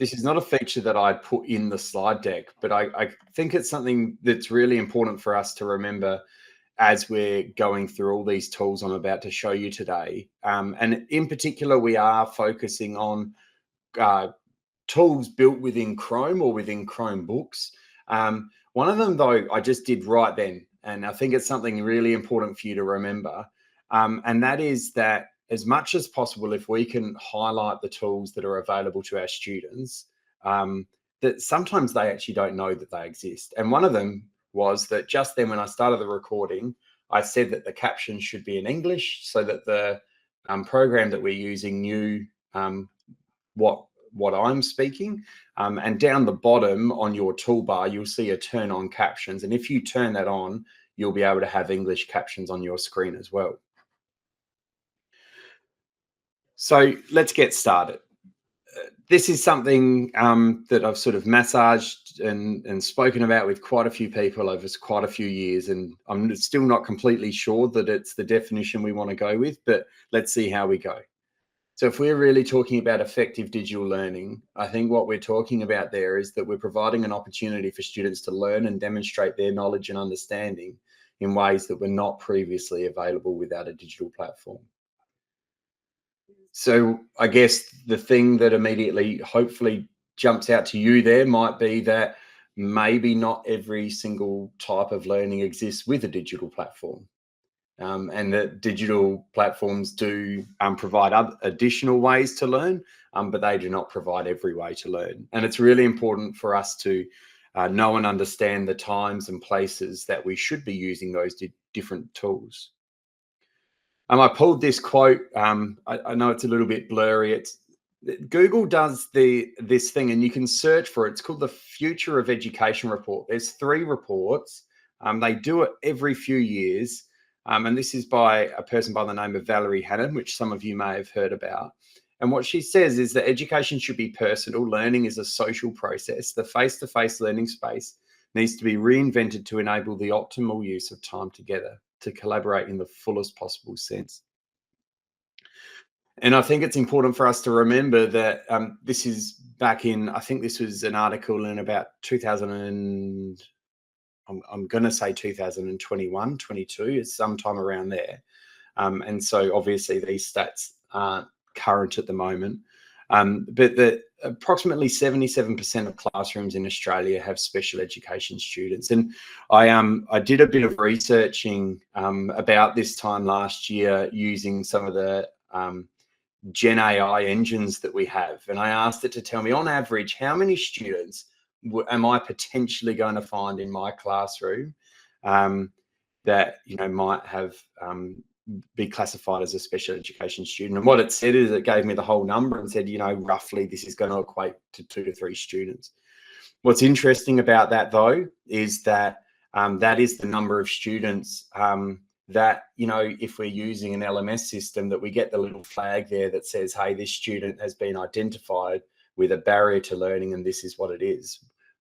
this is not a feature that I put in the slide deck, but I think it's something that's really important for us to remember as we're going through all these tools I'm about to show you today. And in particular, we are focusing on tools built within Chrome or within Chromebooks. One of them, though, I just did right then, and I think it's something really important for you to remember. And that is that as much as possible, if we can highlight the tools that are available to our students, that sometimes they actually don't know that they exist. And one of them was that just then when I started the recording, I said that the captions should be in English so that the program that we're using knew what I'm speaking. And down the bottom on your toolbar, you'll see a turn on captions. And if you turn that on, you'll be able to have English captions on your screen as well. So let's get started. This is something that I've sort of massaged and spoken about with quite a few people over quite a few years, and I'm still not completely sure that it's the definition we want to go with, but let's see how we go. So if we're really talking about effective digital learning, I think what we're talking about there is that we're providing an opportunity for students to learn and demonstrate their knowledge and understanding in ways that were not previously available without a digital platform. So I guess the thing that immediately hopefully jumps out to you there might be that maybe not every single type of learning exists with a digital platform. And that digital platforms do provide additional ways to learn, but they do not provide every way to learn. And it's really important for us to know and understand the times and places that we should be using those different tools. I pulled this quote. I know it's a little bit blurry. Google does this thing, and you can search for it. It's called the Future of Education report. There's 3 reports. They do it every few years. And this is by a person by the name of Valerie Hannon, which some of you may have heard about. And what she says is that education should be personal. Learning is a social process. The face-to-face learning space needs to be reinvented to enable the optimal use of time together to collaborate in the fullest possible sense. And I think it's important for us to remember that this is back in, I think this was an article in about 2000 I'm going to say 2021, 22, it's sometime around there. And so obviously these stats aren't current at the moment. But that approximately 77% of classrooms in Australia have special education students. And I did a bit of researching about this time last year using some of the Gen AI engines that we have. And I asked it to tell me on average, how many students am I potentially going to find in my classroom that might have be classified as a special education student? And what it said is it gave me the whole number and said, roughly this is going to equate to 2 to 3 students. What's interesting about that, though, is that that is the number of students that, if we're using an LMS system, that we get the little flag there that says, hey, this student has been identified with a barrier to learning and this is what it is.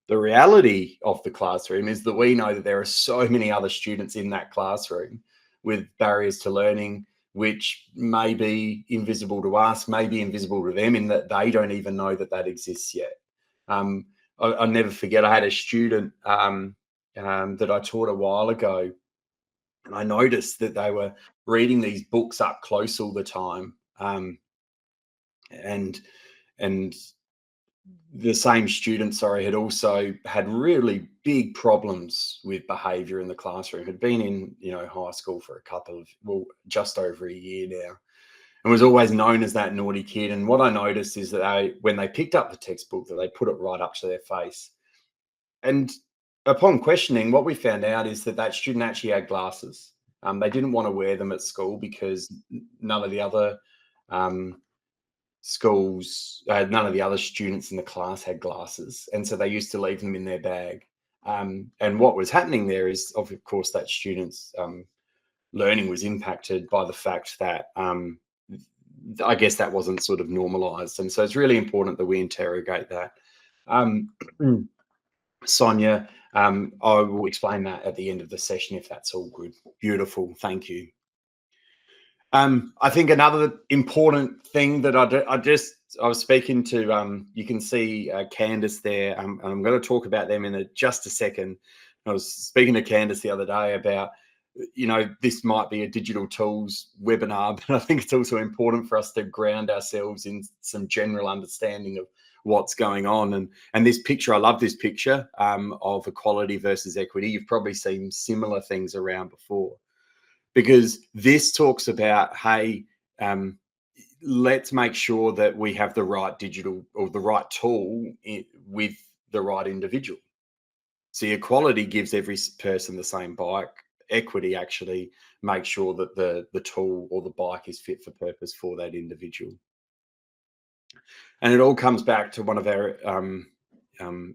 The reality of the classroom is that we know that there are so many other students in that classroom with barriers to learning, which may be invisible to us, may be invisible to them, in that they don't even know that that exists yet. I'll never forget, I had a student that I taught a while ago, and I noticed that they were reading these books up close all the time. And the same student, had also had really big problems with behavior in the classroom, had been in, high school for just over a year now, and was always known as that naughty kid. And what I noticed is that when they picked up the textbook, that they put it right up to their face. And upon questioning, what we found out is that student actually had glasses. They didn't want to wear them at school because none of the other none of the other students in the class had glasses, and so they used to leave them in their bag. And what was happening there is, of course, that student's learning was impacted by the fact that I guess that wasn't sort of normalized. And so it's really important that we interrogate that. Sonia, I will explain that at the end of the session if that's all good. Beautiful, thank you. I think another important thing that I was speaking to, you can see Candace there, and I'm going to talk about them in just a second. I was speaking to Candace the other day about, this might be a digital tools webinar, but I think it's also important for us to ground ourselves in some general understanding of what's going on. And this picture, I love this picture of equality versus equity. You've probably seen similar things around before, because this talks about, hey, let's make sure that we have the right digital or the right tool with the right individual. See, equality gives every person the same bike. Equity actually makes sure that the tool or the bike is fit for purpose for that individual. And it all comes back to one of our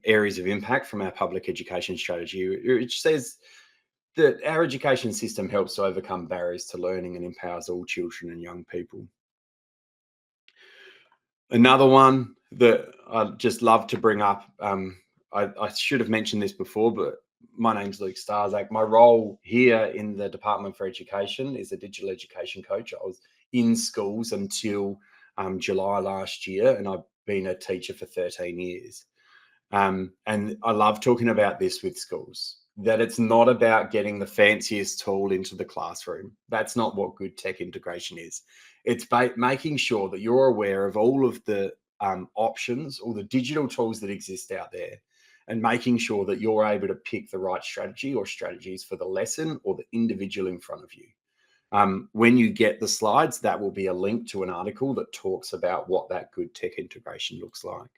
areas of impact from our public education strategy, which says that our education system helps to overcome barriers to learning and empowers all children and young people. Another one that I'd just love to bring up, I should have mentioned this before, but my name's Luke Starzak. My role here in the Department for Education is a digital education coach. I was in schools until July last year, and I've been a teacher for 13 years. And I love talking about this with schools, that it's not about getting the fanciest tool into the classroom. That's not what good tech integration is. It's making sure that you're aware of all of the options, all the digital tools that exist out there, and making sure that you're able to pick the right strategy or strategies for the lesson or the individual in front of you. When you get the slides, that will be a link to an article that talks about what that good tech integration looks like.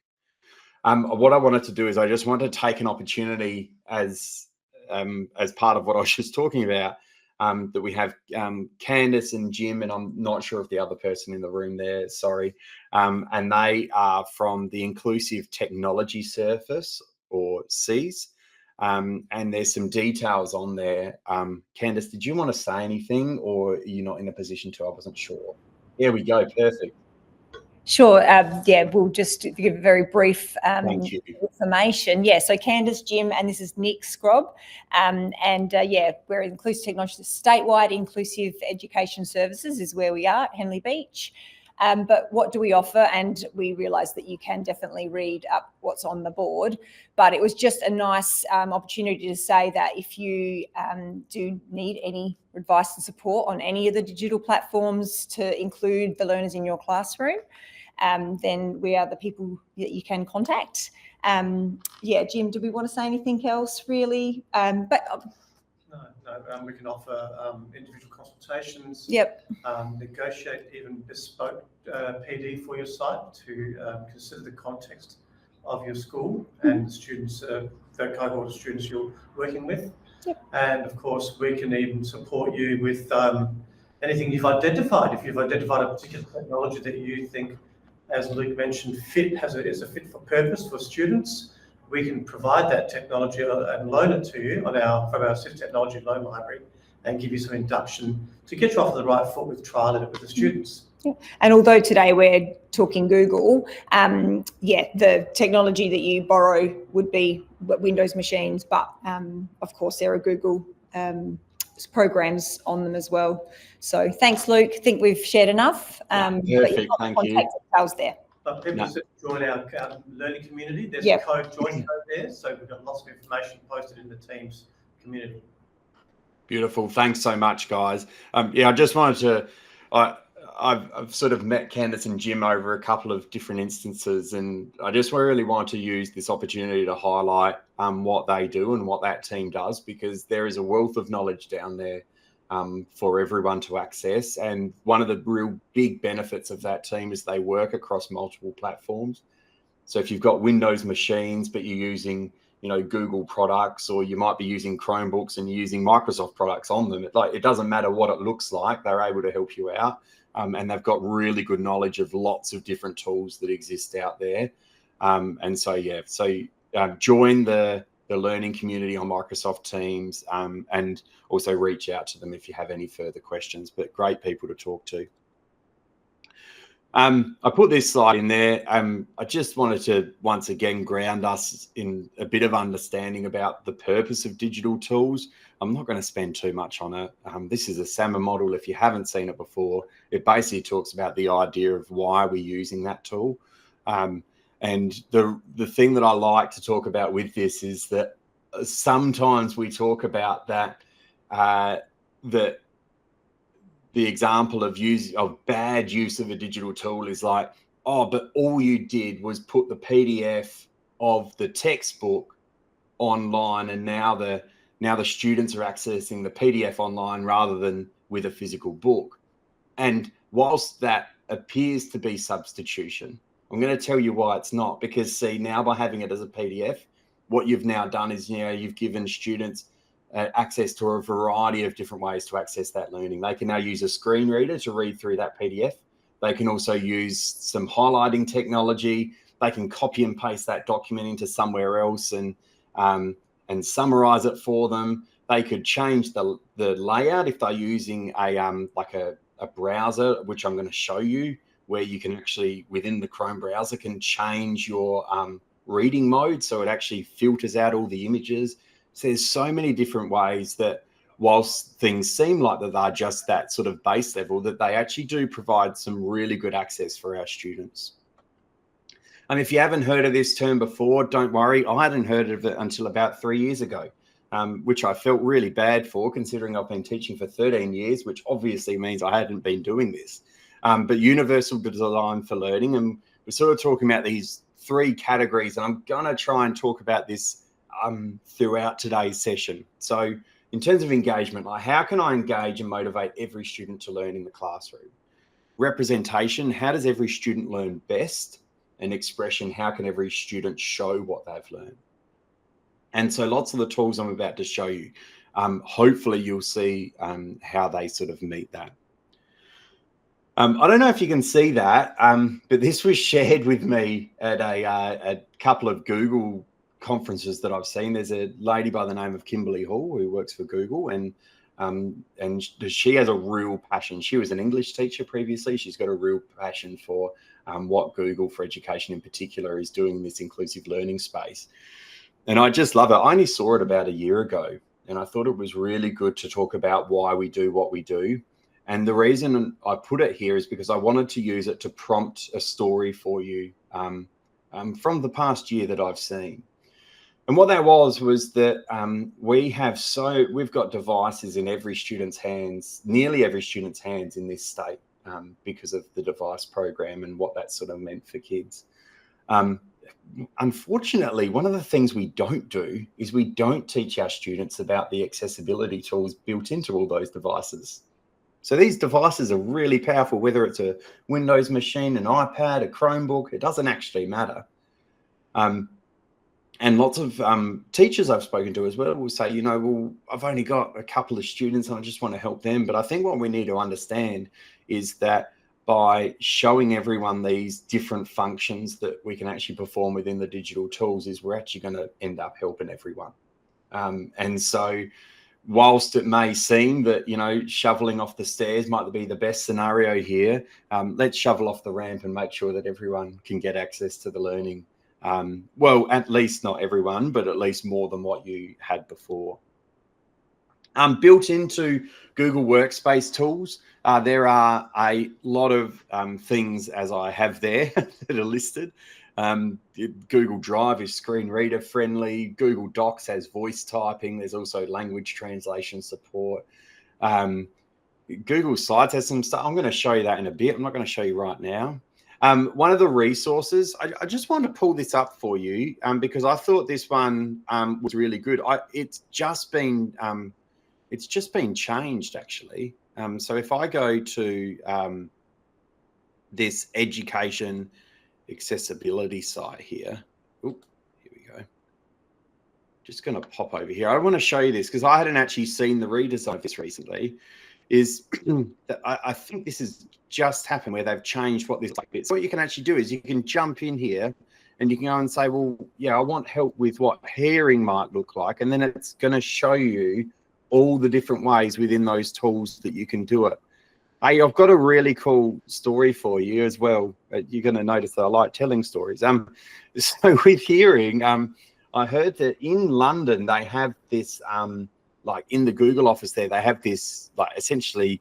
What I wanted to do is I just wanted to take an opportunity as part of what I was just talking about, that we have Candace and Jim, and I'm not sure of the other person in the room there, sorry. And they are from the Inclusive Technology Service, or CES. And there's some details on there. Candace, did you want to say anything, or are you not in a position to? I wasn't sure. There we go, perfect. Sure. Yeah, we'll just give a very brief Thank you. information. Yeah, so Candace, Jim, and this is Nick Scrobb. Yeah, we're Inclusive Technology, statewide inclusive education services is where we are at Henley Beach. But what do we offer? And we realise that you can definitely read up what's on the board. But it was just a nice opportunity to say that if you do need any advice and support on any of the digital platforms to include the learners in your classroom, then we are the people that you can contact. Yeah, Jim, do we want to say anything else really? No, we can offer individual consultations. Yep. Negotiate even bespoke PD for your site to consider the context of your school and the students, the cohort of students you're working with. Yep. And of course, we can even support you with anything you've identified. If you've identified a particular technology that you think, as Luke mentioned, is a fit for purpose for students, we can provide that technology and loan it to you from our Assist Technology Loan Library, and give you some induction to get you off the right foot with trialing it with the students. Yeah. And although today we're talking Google, yeah, the technology that you borrow would be Windows machines, but of course there are Google programs on them as well. So thanks, Luke. I think we've shared enough. Perfect, thank you. Contact details there. But people should join our learning community. There's a join code there, so we've got lots of information posted in the Teams community. Beautiful. Thanks so much, guys. Yeah, I just wanted to, I've sort of met Candace and Jim over a couple of different instances, and I just really want to use this opportunity to highlight what they do and what that team does, because there is a wealth of knowledge down there for everyone to access. And one of the real big benefits of that team is they work across multiple platforms. So if you've got Windows machines, but you're using, Google products, or you might be using Chromebooks and using Microsoft products on them, it doesn't matter what it looks like, they're able to help you out. And they've got really good knowledge of lots of different tools that exist out there. And so, yeah, join the learning community on Microsoft Teams, and also reach out to them if you have any further questions, but great people to talk to. I put this slide in there. I just wanted to once again ground us in a bit of understanding about the purpose of digital tools. I'm not going to spend too much on it. This is a SAMA model. If you haven't seen it before, it basically talks about the idea of why we're using that tool. And the thing that I like to talk about with this is that sometimes we talk about that the example of bad use of a digital tool is like, oh, but all you did was put the PDF of the textbook online, and now the students are accessing the PDF online rather than with a physical book. And whilst that appears to be substitution, I'm going to tell you why it's not. Because see, now by having it as a PDF, what you've now done is, you've given students access to a variety of different ways to access that learning. They can now use a screen reader to read through that PDF. They can also use some highlighting technology. They can copy and paste that document into somewhere else and summarize it for them. They could change the layout if they're using a browser, which I'm going to show you, where you can actually, within the Chrome browser, can change your reading mode so it actually filters out all the images. So there's so many different ways that, whilst things seem like that they're just that sort of base level, that they actually do provide some really good access for our students. If you haven't heard of this term before, don't worry. I hadn't heard of it until about 3 years ago, which I felt really bad for, considering I've been teaching for 13 years, which obviously means I hadn't been doing this. But universal design for learning, and we're sort of talking about these 3 categories, and I'm going to try and talk about this throughout today's session. So in terms of engagement, like how can I engage and motivate every student to learn in the classroom? Representation, how does every student learn best? And expression, how can every student show what they've learned? And so lots of the tools I'm about to show you, hopefully you'll see how they sort of meet that. I don't know if you can see that, but this was shared with me at a couple of Google conferences that I've seen. There's a lady by the name of Kimberly Hall who works for Google, and she has a real passion. She was an English teacher previously. She's got a real passion for what Google for Education in particular is doing in this inclusive learning space. And I just love it. I only saw it about a year ago, and I thought it was really good to talk about why we do what we do. And the reason I put it here is because I wanted to use it to prompt a story for you from the past year that I've seen. And what that was that we've got devices in every student's hands, nearly every student's hands in this state, because of the device program and what that sort of meant for kids. Unfortunately, one of the things we don't do is we don't teach our students about the accessibility tools built into all those devices. So these devices are really powerful, whether it's a Windows machine, an iPad, a Chromebook, it doesn't actually matter. And lots of teachers I've spoken to as well will say, well, I've only got a couple of students and I just want to help them. But I think what we need to understand is that by showing everyone these different functions that we can actually perform within the digital tools, is we're actually going to end up helping everyone. And so whilst it may seem that, shoveling off the stairs might be the best scenario here, let's shovel off the ramp and make sure that everyone can get access to the learning. Well, at least not everyone, but at least more than what you had before. Built into Google Workspace tools, there are a lot of things, as I have there, that are listed. Google Drive is screen reader friendly. Google Docs has voice typing. There's also language translation support. Google Slides has some stuff. I'm going to show you that in a bit. I'm not going to show you right now. One of the resources, I just wanted to pull this up for you because I thought this one was really good. It's just been changed actually. So if I go to this education accessibility site here, here we go. Just going to pop over here. I want to show you this because I hadn't actually seen the redesign of this recently. Is that I think this has just happened where they've changed what this like bit. So what you can actually do is you can jump in here and you can go and say, well, yeah, I want help with what hearing might look like. And then it's going to show you all the different ways within those tools that you can do it. Hey, I've got a really cool story for you as well. You're going to notice that I like telling stories. So with hearing, I heard that in London they have this, like in the Google office there, they have this, like essentially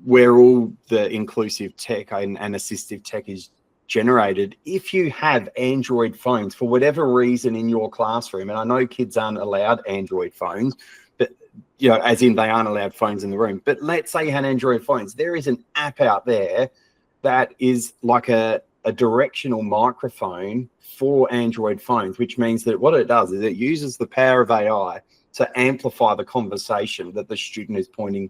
where all the inclusive tech and assistive tech is generated. If you have Android phones for whatever reason in your classroom, and I know kids aren't allowed Android phones, but you know, as in they aren't allowed phones in the room, but let's say you had Android phones, there is an app out there that is like a directional microphone for Android phones, which means that what it does is it uses the power of AI to amplify the conversation that the student is pointing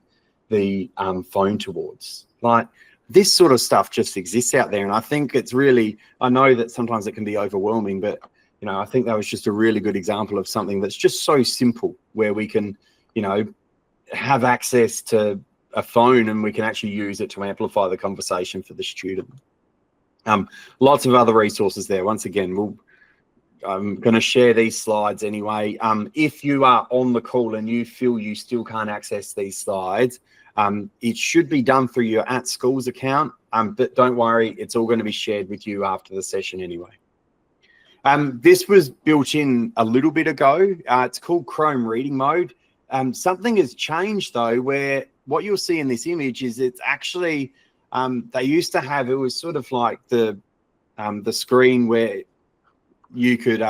the phone towards. Like, this sort of stuff just exists out there, and I think it's really, I know that sometimes it can be overwhelming, but you know, I think that was just a really good example of something that's just so simple, where we can, you know, have access to a phone and we can actually use it to amplify the conversation for the student. Lots of other resources there. Once again, I'm going to share these slides anyway. If you are on the call and you feel you still can't access these slides, it should be done through your @schools account, but don't worry, it's all going to be shared with you after the session anyway. This was built in a little bit ago. It's called Chrome Reading Mode. Something has changed though, where what you'll see in this image is it's actually, they used to have, it was sort of like the screen where you could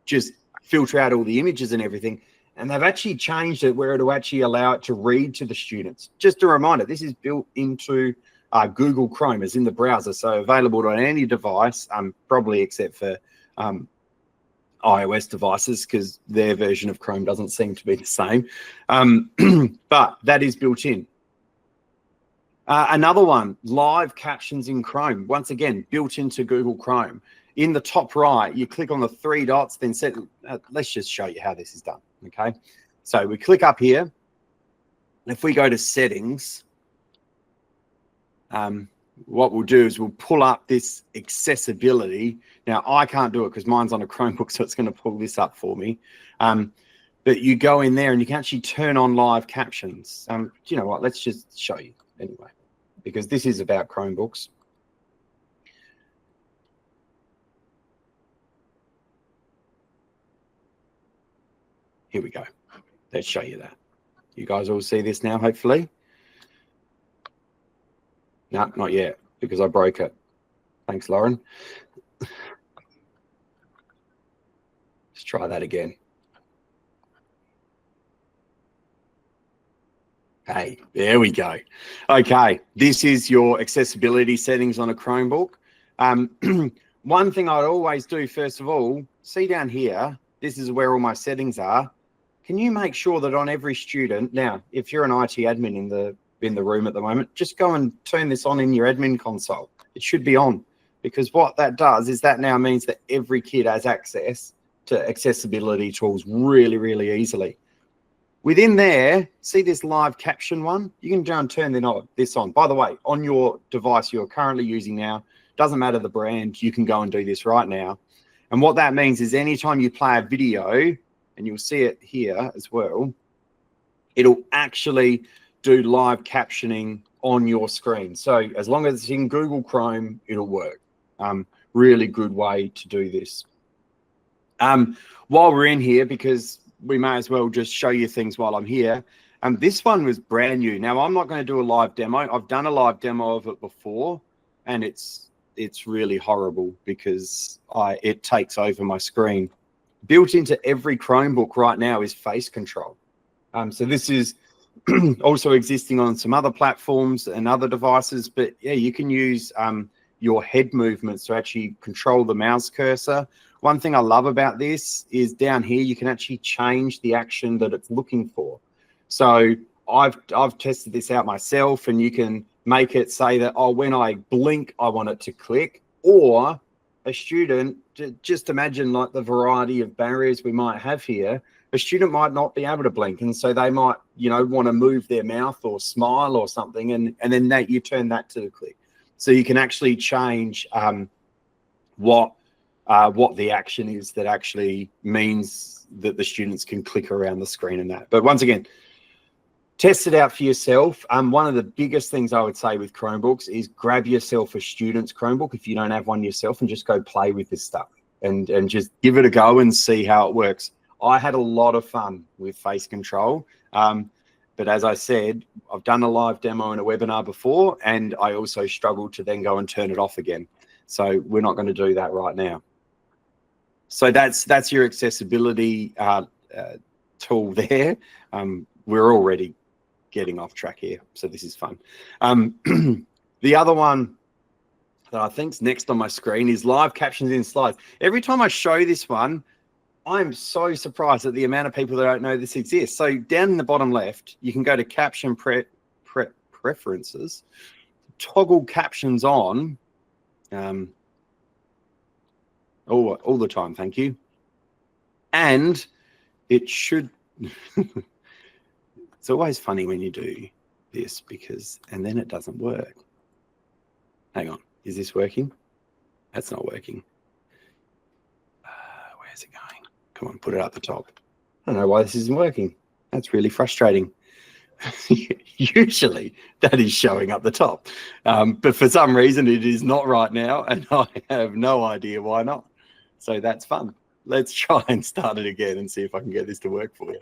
just filter out all the images and everything. And they've actually changed it where it'll actually allow it to read to the students. Just a reminder, this is built into Google Chrome, as in the browser, so available on any device, probably except for iOS devices, because their version of Chrome doesn't seem to be the same. But that is built in. Another one, live captions in Chrome. Once again, built into Google Chrome. In the top right, you click on the 3 dots, then set, let's just show you how this is done, okay? So we click up here. If we go to settings, what we'll do is we'll pull up this accessibility. Now, I can't do it because mine's on a Chromebook, so it's going to pull this up for me. But you go in there and you can actually turn on live captions. Do you know what? Let's just show you anyway, because this is about Chromebooks. Here we go. Let's show you that. You guys all see this now, hopefully. No, not yet, because I broke it. Thanks, Lauren. Let's try that again. Hey, there we go. Okay, this is your accessibility settings on a Chromebook. One thing I'd always do, first of all, see down here, this is where all my settings are. Can you make sure that on every student, now, if you're an IT admin in the room at the moment, just go and turn this on in your admin console. It should be on, because what that does is that now means that every kid has access to accessibility tools really, really easily. Within there, see this live caption one? You can go and turn this on. By the way, on your device you're currently using now, doesn't matter the brand, you can go and do this right now. And what that means is anytime you play a video, and you'll see it here as well, it'll actually do live captioning on your screen. So as long as it's in Google Chrome, it'll work. Really good way to do this. While we're in here, because we may as well just show you things while I'm here. This one was brand new. Now, I'm not going to do a live demo. I've done a live demo of it before, and it's really horrible because it takes over my screen. Built into every Chromebook right now is face control. So this is also existing on some other platforms and other devices, but yeah, you can use your head movements to actually control the mouse cursor. One thing I love about this is down here, you can actually change the action that it's looking for. So I've tested this out myself, and you can make it say that, oh, when I blink, I want it to click, or a student, just imagine like the variety of barriers we might have here. A student might not be able to blink, and so they might, you know, want to move their mouth or smile or something, and then you turn that to the click. So you can actually change what the action is that actually means that the students can click around the screen and that. But once again, Test it out for yourself. One of the biggest things I would say with Chromebooks is grab yourself a student's Chromebook if you don't have one yourself, and just go play with this stuff and just give it a go and see how it works. I had a lot of fun with face control. But as I said, I've done a live demo in a webinar before, and I also struggled to then go and turn it off again. So we're not going to do that right now. So that's your accessibility tool there. We're already getting off track here, so this is fun. The other one that I think's next on my screen is live captions in slides. Every time I show this one, I'm so surprised at the amount of people that don't know this exists. So down in the bottom left, you can go to caption preferences, toggle captions on all the time. Thank you. And it should, it's always funny when you do this and then it doesn't work. Hang on, is this working? That's not working. Where's it going? Come on, put it up the top. I don't know why this isn't working. That's really frustrating. Usually that is showing up the top. But for some reason it is not right now, and I have no idea why not. So that's fun. Let's try and start it again and see if I can get this to work for you.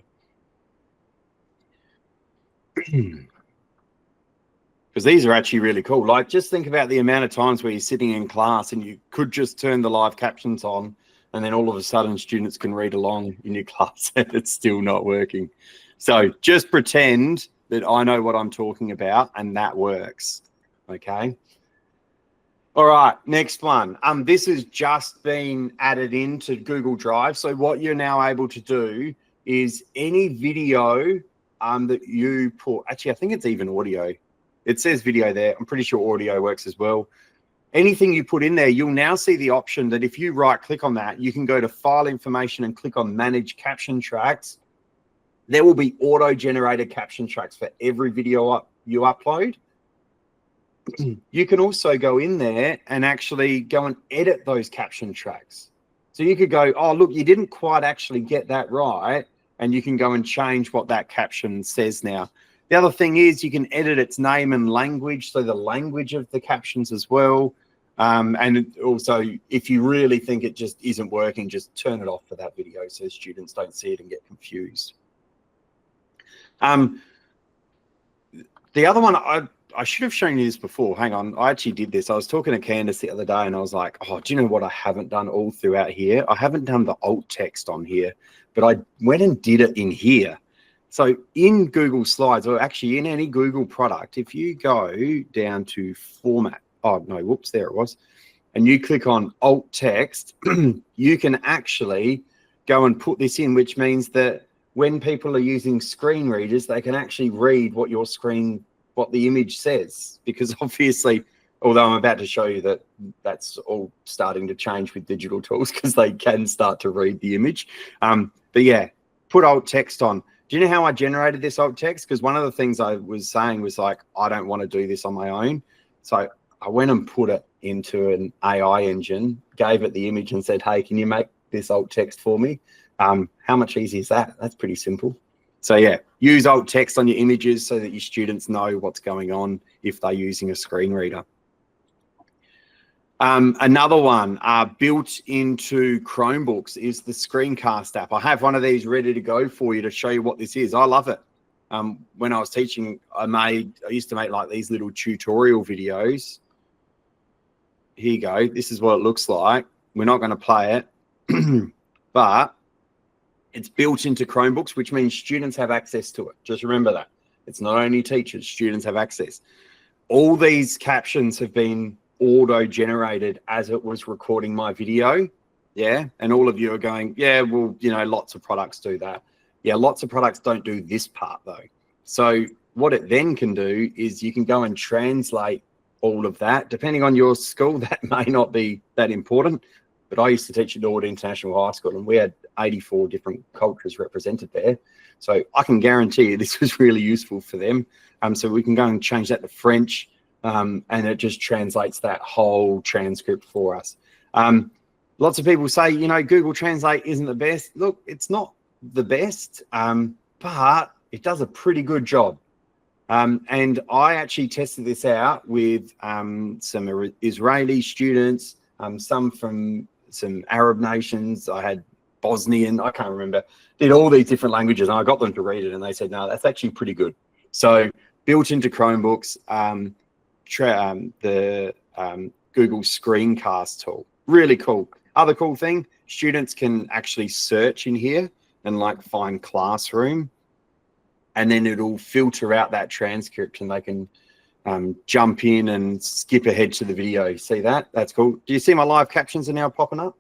Because these are actually really cool. Like, just think about the amount of times where you're sitting in class and you could just turn the live captions on, and then all of a sudden students can read along in your class and it's still not working. So just pretend that I know what I'm talking about and that works, okay? All right, next one. This has just been added into Google Drive. So what you're now able to do is any video that you put, actually I think it's even audio. It says video there. I'm pretty sure audio works as well. Anything you put in there, you'll now see the option that if you right click on that, you can go to file information and click on manage caption tracks. There will be auto-generated caption tracks for every video you upload. You can also go in there and actually go and edit those caption tracks. So you could go, oh, look, you didn't quite actually get that right. And you can go and change what that caption says now. The other thing is you can edit its name and language, so the language of the captions as well. And also, if you really think it just isn't working, just turn it off for that video so students don't see it and get confused. The other one, I should have shown you this before. Hang on, I actually did this. I was talking to Candace the other day and I was like, oh, do you know what I haven't done all throughout here? I haven't done the alt text on here, but I went and did it in here. So in Google Slides, or actually in any Google product, if you go down to format, oh no, whoops, there it was, and you click on alt text, you can actually go and put this in, which means that when people are using screen readers, they can actually read what your screen, what the image says, because obviously, although I'm about to show you that that's all starting to change with digital tools because they can start to read the image. But yeah, put alt text on. Do you know how I generated this alt text? Because one of the things I was saying was like, I don't want to do this on my own. So I went and put it into an AI engine, gave it the image and said, hey, can you make this alt text for me? How much easier is that? That's pretty simple. So yeah, use alt text on your images so that your students know what's going on if they're using a screen reader. Another one built into Chromebooks is the Screencast app. I have one of these ready to go for you to show you what this is. I love it. When I was teaching, I used to make like these little tutorial videos. Here you go. This is what it looks like. We're not going to play it, but it's built into Chromebooks, which means students have access to it. Just remember that. It's not only teachers, students have access. All these captions have been auto-generated as it was recording my video. Yeah. And all of you are going, yeah, well, you know, lots of products do that. Yeah, lots of products don't do this part though. So what it then can do is you can go and translate all of that. Depending on your school, that may not be that important. But I used to teach at Norwood International High School and we had 84 different cultures represented there. So I can guarantee you this was really useful for them. So we can go and change that to French, and it just translates that whole transcript for us. Lots of people say, you know, Google Translate isn't the best. Look, it's not the best, but it does a pretty good job. And I actually tested this out with some Israeli students, some from some Arab nations. I had Bosnian, I can't remember, did all these different languages, and I got them to read it, and they said, no, that's actually pretty good. So built into Chromebooks, the Google Screencast tool, really cool. Other cool thing, students can actually search in here and like find classroom, and then it'll filter out that transcript, and they can jump in and skip ahead to the video. See that? That's cool. Do you see my live captions are now popping up?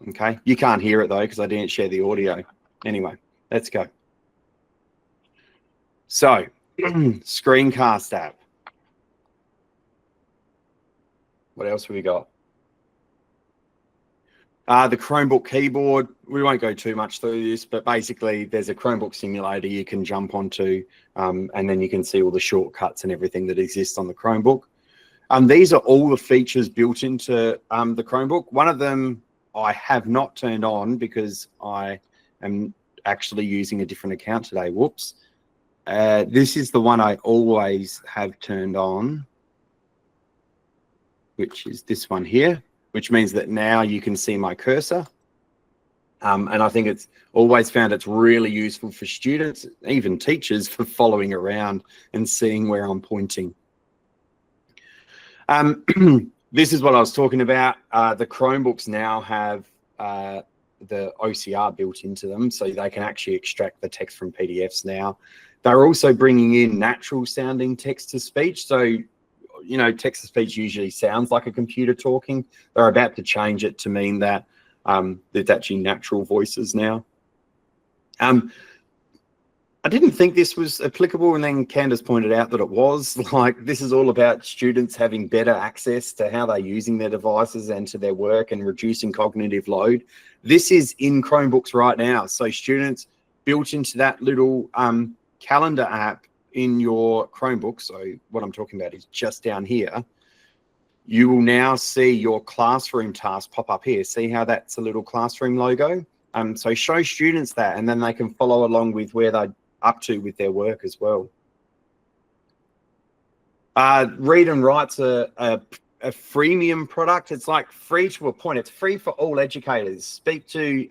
Okay, you can't hear it though because I didn't share the audio. Anyway, let's go. So, Screencast app. What else have we got? The Chromebook keyboard. We won't go too much through this, but basically there's a Chromebook simulator you can jump onto, and then you can see all the shortcuts and everything that exists on the Chromebook. These are all the features built into the Chromebook. One of them I have not turned on because I am actually using a different account today. Whoops. This is the one I always have turned on, which is this one here, which means that now you can see my cursor. And I think it's always found it's really useful for students, even teachers, for following around and seeing where I'm pointing. This is what I was talking about. The Chromebooks now have the OCR built into them, so they can actually extract the text from PDFs now. They're also bringing in natural sounding text to speech. So, you know, text to speech usually sounds like a computer talking. They're about to change it to mean that it's actually natural voices now. I didn't think this was applicable, and then Candace pointed out that it was. Like, this is all about students having better access to how they're using their devices and to their work and reducing cognitive load. This is in Chromebooks right now. So students, built into that little calendar app in your Chromebook, so what I'm talking about is just down here, you will now see your classroom task pop up here. See how that's a little classroom logo? So show students that, and then they can follow along with where they're up to with their work as well. Read and Write's a freemium product. It's like free to a point. It's free for all educators. Speak to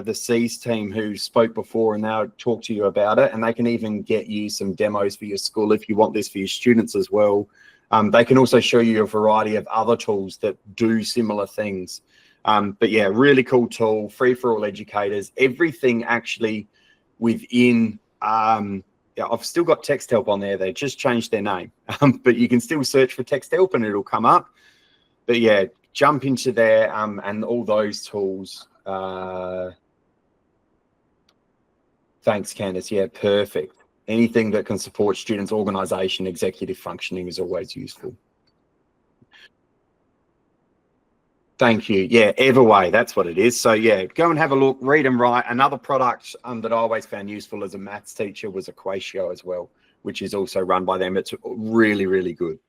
the C's team who spoke before, and they'll talk to you about it, and they can even get you some demos for your school if you want this for your students as well. They can also show you a variety of other tools that do similar things. But yeah, really cool tool, free for all educators. Everything actually within, yeah, I've still got Text Help on there. They just changed their name, but you can still search for Text Help and it'll come up. But yeah, jump into there and all those tools. Thanks, Candace. Yeah, perfect. Anything that can support students' organisation, executive functioning is always useful. Thank you. Yeah, Everway, that's what it is. So yeah, go and have a look, Read and Write. Another product that I always found useful as a maths teacher was Equatio as well, which is also run by them. It's really, really good.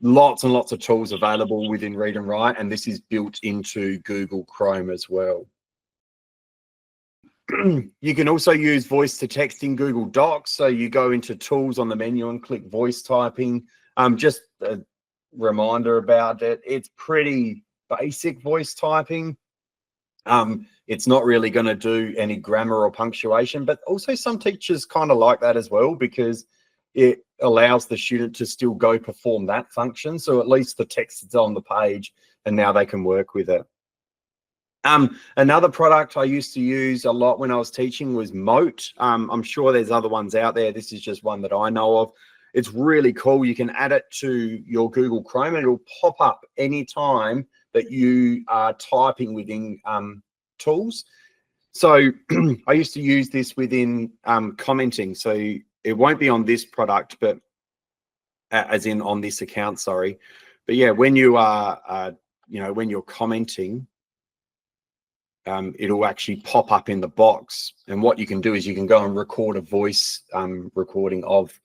Lots and lots of tools available within Read and Write, and this is built into Google Chrome as well. You can also use voice to text in Google Docs. So you go into tools on the menu and click voice typing. Just a reminder about it. It's pretty basic voice typing. It's not really going to do any grammar or punctuation, but also some teachers kind of like that as well, because it allows the student to still go perform that function. So at least the text is on the page and now they can work with it. Another product I used to use a lot when I was teaching was Mote. I'm sure there's other ones out there. This is just one that I know of. It's really cool. You can add it to your Google Chrome and it'll pop up anytime that you are typing within tools. So I used to use this within commenting. So it won't be on this product, but as in on this account, sorry. But yeah, when you are, you know, when you're commenting, it'll actually pop up in the box. And what you can do is you can go and record a voice recording of,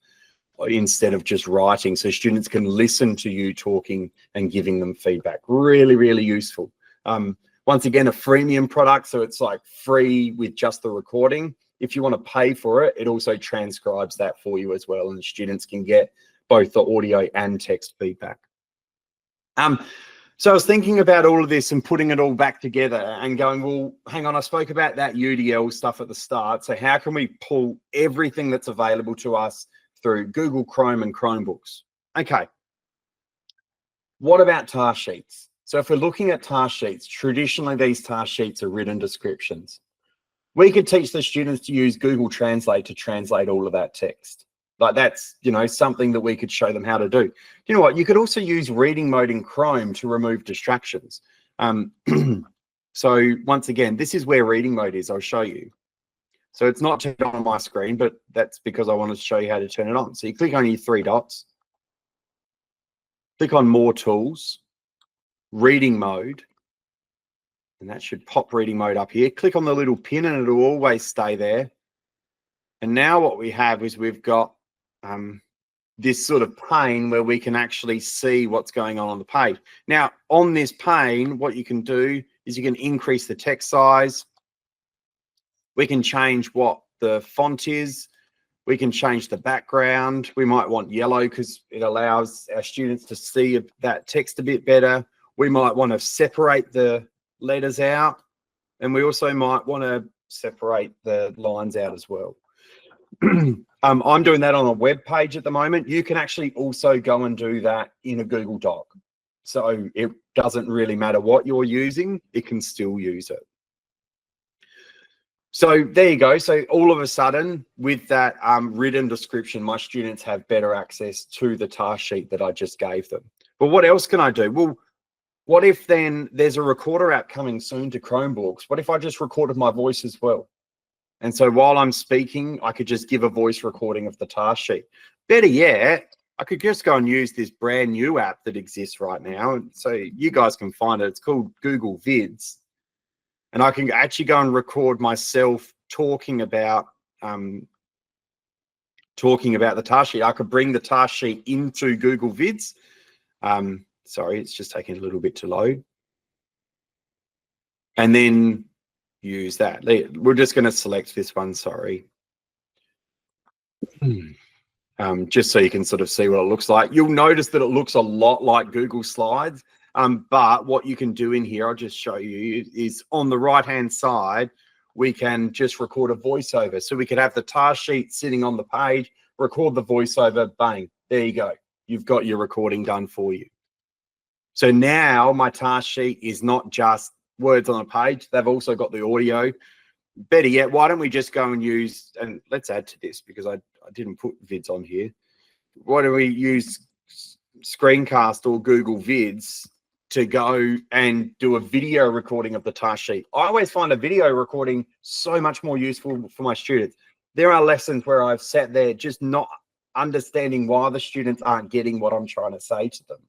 instead of just writing, so students can listen to you talking and giving them feedback. Really, really useful. Once again, a freemium product, so it's like free with just the recording. if you want to pay for it, it also transcribes that for you as well, and students can get both the audio and text feedback. So I was thinking about all of this and putting it all back together and going, well, hang on, I spoke about that UDL stuff at the start. So how can we pull everything that's available to us through Google Chrome and Chromebooks? Okay. What about task sheets? So if we're looking at task sheets, traditionally these task sheets are written descriptions. We could teach the students to use Google Translate to translate all of that text. Like that's, you know, something that we could show them how to do. You know what? You could also use reading mode in Chrome to remove distractions. So once again, this is where reading mode is. I'll show you. So it's not turned on my screen, but that's because I wanted to show you how to turn it on. So you click on your 3 dots, click on more tools, reading mode, and that should pop reading mode up here. Click on the little pin and it'll always stay there. And now what we have is we've got this sort of pane where we can actually see what's going on the page. Now, on this pane, what you can do is you can increase the text size. We can change what the font is. We can change the background. We might want yellow because it allows our students to see that text a bit better. We might want to separate the letters out. And we also might want to separate the lines out as well. I'm doing that on a web page at the moment. You can actually also go and do that in a Google Doc. So it doesn't really matter what you're using, it can still use it. So there you go. So all of a sudden with that written description, my students have better access to the task sheet that I just gave them. But what else can I do? Well, what if then there's a recorder app coming soon to Chromebooks? What if I just recorded my voice as well? And so while I'm speaking, I could just give a voice recording of the task sheet. Better yet, I could just go and use this brand new app that exists right now. So you guys can find it. It's called Google Vids. And I can actually go and record myself talking about the task sheet. I could bring the task sheet into Google Vids. Sorry, it's just taking a little bit to load. And then use that. We're just going to select this one, sorry. Just so you can sort of see what it looks like. You'll notice that it looks a lot like Google Slides, but what you can do in here, I'll just show you, is on the right-hand side, we can just record a voiceover. So we could have the task sheet sitting on the page, record the voiceover, bang, there you go. You've got your recording done for you. So now my task sheet is not just words on a page, they've also got the audio. Better yet, why don't we just go and use, and let's add to this because I didn't put Vids on here. Why don't we use Screencast or Google Vids to go and do a video recording of the task sheet? I always find a video recording so much more useful for my students. There are lessons where I've sat there just not understanding why the students aren't getting what I'm trying to say to them.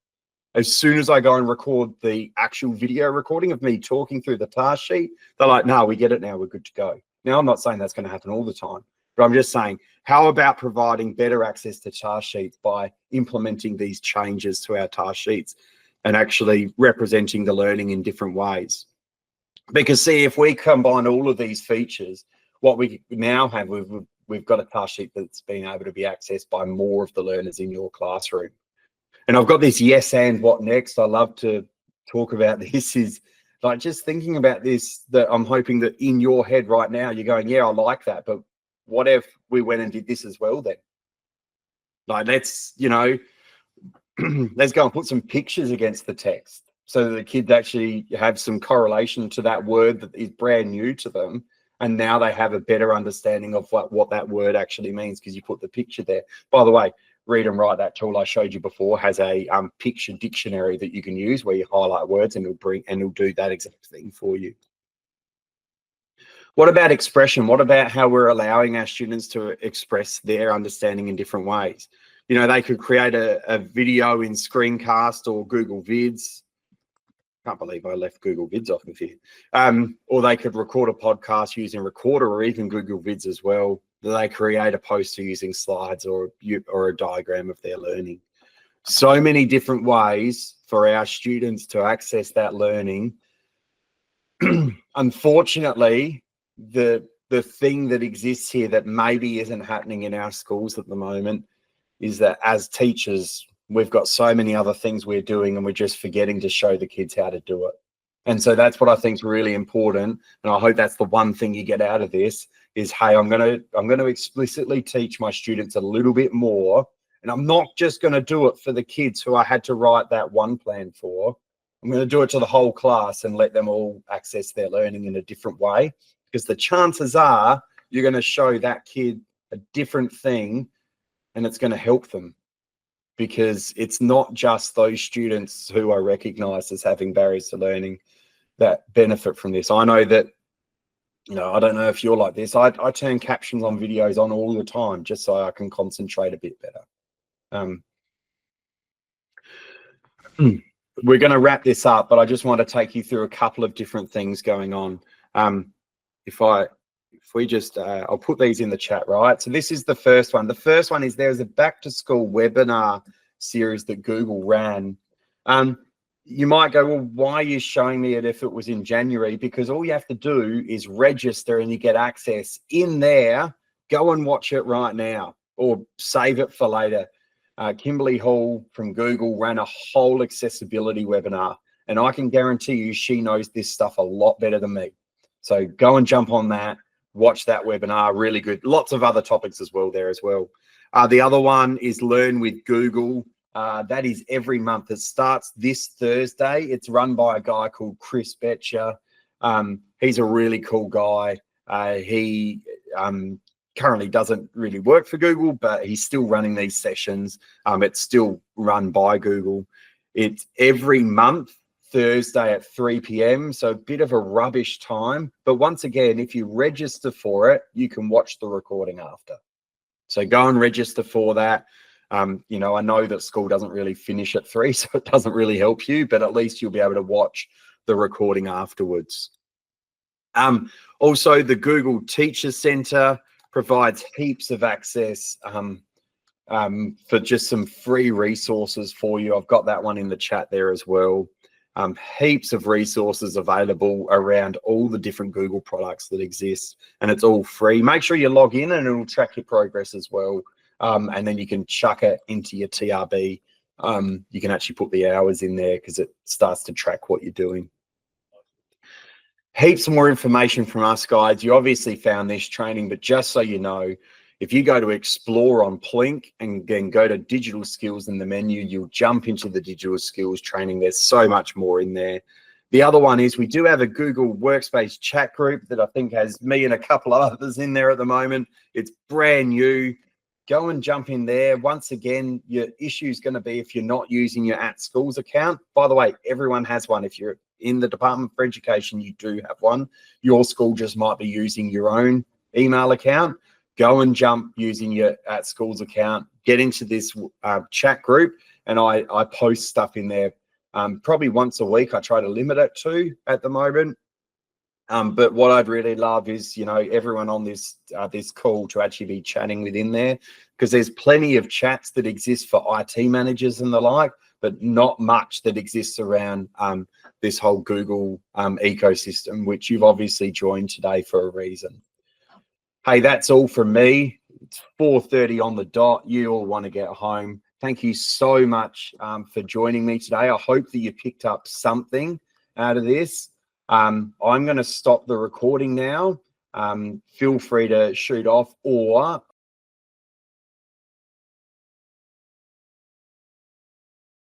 As soon as I go and record the actual video recording of me talking through the task sheet, they're like, no, we get it now, we're good to go. Now, I'm not saying that's going to happen all the time, but I'm just saying, how about providing better access to task sheets by implementing these changes to our task sheets and actually representing the learning in different ways? Because see, if we combine all of these features, what we now have, we've got a task sheet that's being able to be accessed by more of the learners in your classroom. And I've got this yes and what next. I love to talk about this, is like just thinking about this, that I'm hoping that in your head right now, you're going, yeah, I like that. But what if we went and did this as well then? Like, let's, you know, let's go and put some pictures against the text so that the kids actually have some correlation to that word that is brand new to them. And now they have a better understanding of what that word actually means because you put the picture there. By the way, Read and Write, that tool I showed you before, has a picture dictionary that you can use where you highlight words and it'll do that exact thing for you. What about expression? What about how we're allowing our students to express their understanding in different ways? You know, they could create a video in Screencast or Google Vids. Can't believe I left Google Vids off of here. Or they could record a podcast using Recorder or even Google Vids as well. They create a poster using slides or a diagram of their learning. So many different ways for our students to access that learning. Unfortunately, the the thing that exists here that maybe isn't happening in our schools at the moment is that as teachers, we've got so many other things we're doing and we're just forgetting to show the kids how to do it. And so that's what I think is really important. And I hope that's the one thing you get out of this is, hey, I'm going to explicitly teach my students a little bit more. And I'm not just going to do it for the kids who I had to write that one plan for. I'm going to do it to the whole class and let them all access their learning in a different way, because the chances are you're going to show that kid a different thing and it's going to help them, because it's not just those students who are recognized as having barriers to learning that benefit from this. I know that, I don't know if you're like this. I turn captions on videos on all the time just so I can concentrate a bit better. We're going to wrap this up, but I just want to take you through a couple of different things going on. If we just, I'll put these in the chat, right? So this is the first one. The first one is there's a back to school webinar series that Google ran. You might go, well, why are you showing me it if it was in January? Because all you have to do is register and you get access in there. Go and watch it right now or save it for later. Kimberly Hall from Google ran a whole accessibility webinar, and I can guarantee you she knows this stuff a lot better than me. So go and jump on that, watch that webinar, really good. Lots of other topics as well there as well. The other one is Learn with Google. That is every month. It starts this Thursday. It's run by a guy called Chris Betcher. He's a really cool guy. He currently doesn't really work for Google, but he's still running these sessions. It's still run by Google. It's every month, Thursday at 3 p.m. So a bit of a rubbish time. But once again, if you register for it, you can watch the recording after. So go and register for that. I know that school doesn't really finish at 3, so it doesn't really help you, but at least you'll be able to watch the recording afterwards. Also, the Google Teacher Center provides heaps of access for just some free resources for you. I've got that one in the chat there as well. Heaps of resources available around all the different Google products that exist, and it's all free. Make sure you log in and it'll track your progress as well. And then you can chuck it into your TRB. You can actually put the hours in there because it starts to track what you're doing. Heaps more information from us, guys. You obviously found this training, but just so you know, if you go to Explore on Plink and then go to Digital Skills in the menu, you'll jump into the Digital Skills training. There's so much more in there. The other one is we do have a Google Workspace chat group that I think has me and a couple of others in there at the moment. It's brand new. Go and jump in there. Once again, your issue is going to be if you're not using your @schools account. By the way, everyone has one. If you're in the Department for Education, you do have one. Your school just might be using your own email account. Go and jump using your @schools account. Get into this chat group, and I post stuff in there probably once a week. I try to limit it to at the moment. But what I'd really love is, everyone on this call to actually be chatting within there, because there's plenty of chats that exist for IT managers and the like, but not much that exists around this whole Google ecosystem, which you've obviously joined today for a reason. Hey, that's all from me. It's 4:30 on the dot. You all want to get home. Thank you so much for joining me today. I hope that you picked up something out of this. I'm going to stop the recording now. Feel free to shoot off, or